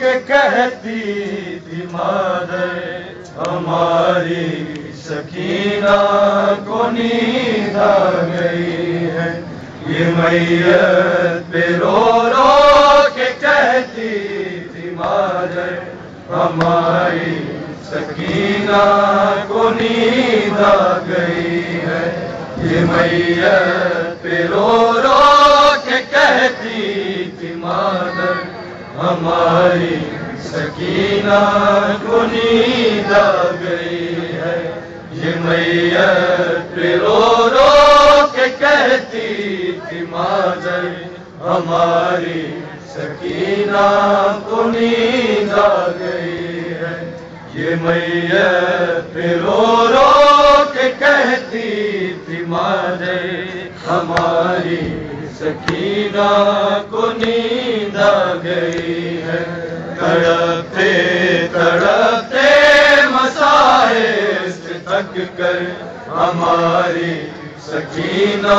کے کہتی تھی مادر ہماری سکینہ کو نیند آ گئی ہے. یہ میت پہ رو رو کے کہتی تھی مادر ہماری سکینہ کو نیند آ گئی ہے. یہ میت پہ رو رو کے کہتی تھی مادر ہماری سکینہ کو نیند آ گئی ہے. یہ میت پہ رو رو کے کہتی تھی مادر ہماری سکینہ کو نیند آ گئی ہے. یہ میت پہ رو رو کے کہتی تھی مادر ہماری سکینہ کو نیند آ گئی ہے. تڑپتے تڑپتے مسائل سے تھک کر ہماری سکینہ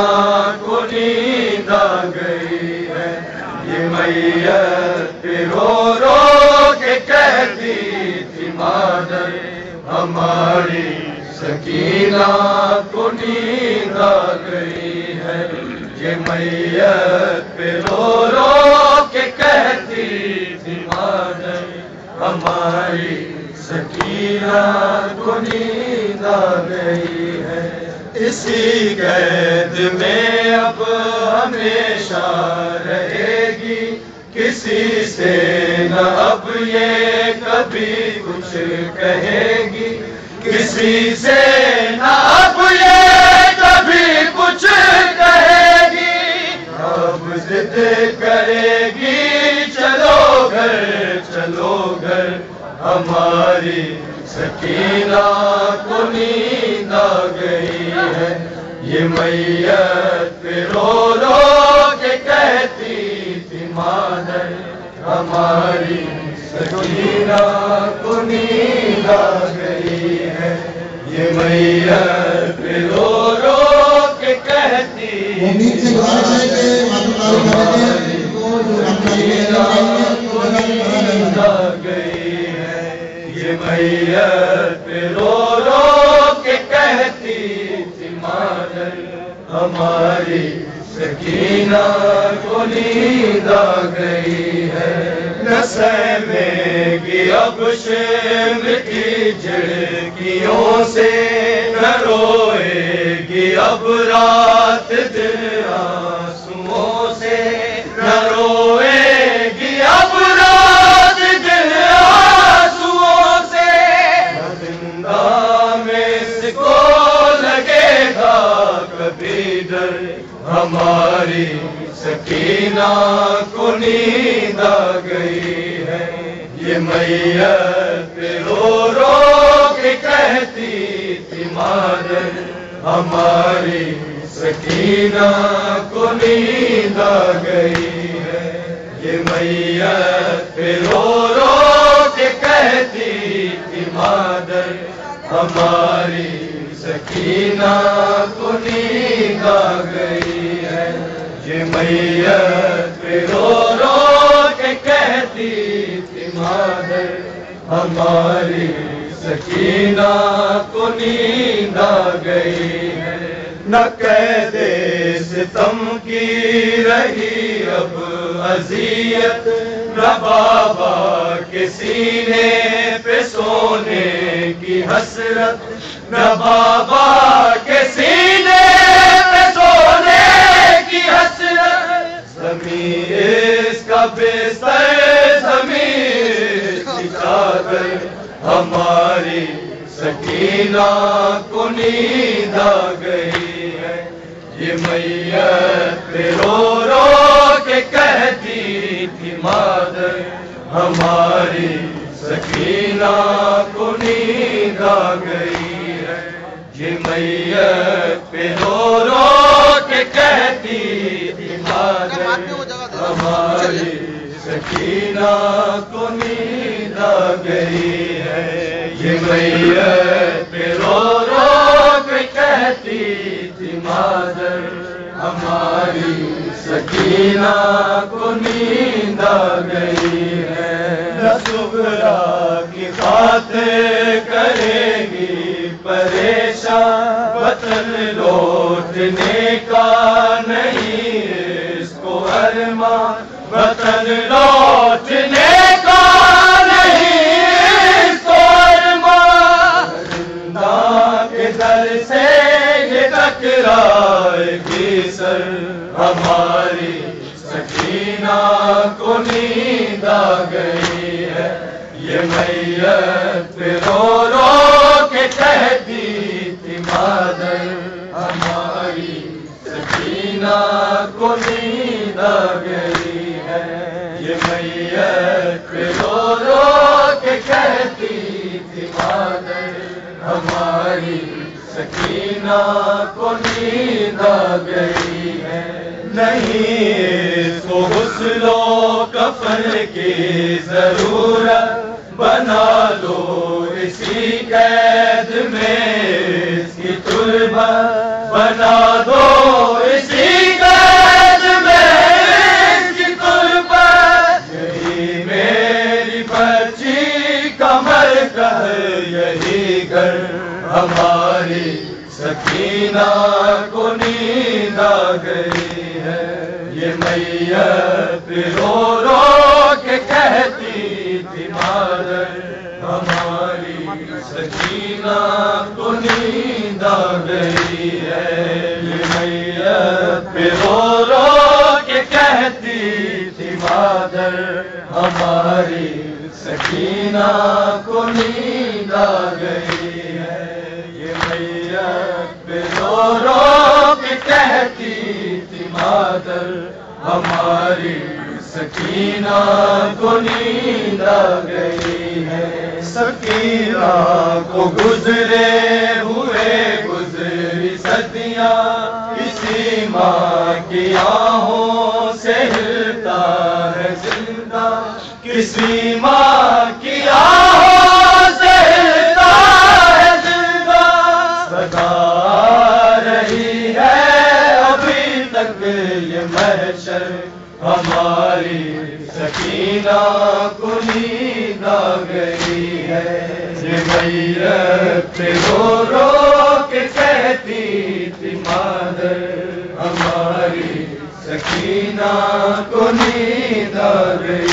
کو نیند آ گئی ہے. یہ میت پہ رو رو کے کہتی تھی مادر ہماری سکینہ کو نیند آ گئی ہے. یہ میت پہ رو رو کے کہتی تھی مادر ہماری سکینہ کو نیند آ گئی ہے. اسی قید میں اب ہمیشہ رہے گی, کسی سے نہ اب یہ کبھی کچھ کہے گی, کسی سے نہ اب یہ کبھی کچھ کہے گی. اب ضد کرے گی چلو گھر ہماری سکینہ کو نیند آ گئی ہے. یہ میت پہ رو رو کے کہتی تھی مادر ہماری سکینہ کو نیند آ گئی ہے. یہ میت پہ رو رو کے کہتی تھی سکینہ کو نیند آ گئی ہے. یہ میت پہ رو رو کے کہتی تھی مادر ہماری سکینہ کو نیند آ گئی ہے. نہ سہمے گی اب شرم کی جھڑکیوں سے, نہ روئے گی اب رات دن آنسوؤں سے, نہ روئے گی اب رات دن آنسوؤں سے. زندہ میں اس کو لگے گا کبھی ڈر ہماری سکینہ کو نیند آ گئی ہے. یہ میت پہ رو رو کے کہتی تھی مادر ہماری سکینہ کو نیند آ گئی ہے. یہ میت پہ رو رو کے کہتی تھی مادر ہماری سکینہ کو نیند آ گئی ہے. یہ میت پہ رو رو کے کہتی تھی مادر ہماری سکینہ کو نیند آ گئی ہے. نہ قید ستم کی رہی اب اذیت, نہ بابا کے سینے پہ سونے کی حسرت, نہ بابا کے سینے پہ سونے کی حسرت. زمین اس کا بستر, زمین کی چادر ہماری سکینہ کو نیند آ گئی ہے. یہ میت پہ رو رو کے کہتی تھی مادر ہماری سکینہ کو نیند آ گئی ہے. یہ میت پہ رو رو کے کہتی تھی مادر ہماری سکینہ کو نیند آ گئی ہے. یہ میت پہ رو رو کے کہتی تھی مادر ہماری سکینہ کو نیند آ گئی ہے. شکرا کی خاطر کرے گی پریشان، وطن لوٹنے کا نہیں اس کو ارمان، وطن لوٹنے کا نہیں اس کو ارمان، زندہ کے در سے یہ ٹکرائے گی سر، ہماری سکینہ کو نیند آ گئی ہے، یہ میت پہ رو رو کے کہتی تھی مادر، ہماری سکینہ کو نیند آ گئی ہے، یہ میت پہ رو رو کے کہتی تھی مادر، ہماری سکینہ کو نیند آ گئی ہے۔ نہیں اس کو غسل و کفن کی ضرورت، بنا دو اسی قید میں اس کی تربت، بنا دو اسی قید میں اس کی تربت، یہی میری بچی کا مرکز، یہی گھر ہماری سکینہ کو نیند آ گئی ہے، یہ میت رو رو کے کہتی تھی مادر، ہماری سکینہ کو نیند آ گئی ہے، یہ میت رو رو کے کہتی تھی مادر، ہماری سکینہ کو نیند آ گئی ہے، یہ میت رو رو کے کہتی تھی مادر، ہماری سکینہ کو نیند آ گئی ہے، سکینہ کو گزرے ہوئے گزری صدیاں، کسی ماں کی آہوں سے ہلتا ہے زندہ، کسی ماں کی آہوں سے ہلتا ہے زندہ، سدا رہی ہے ابھی تک یہ محشر، ہماری سکینہ کو نیند آ گئی ہے، یہ میت رو رو کے کہتی تھی مادر، ہماری سکینہ کو نیند آ گئی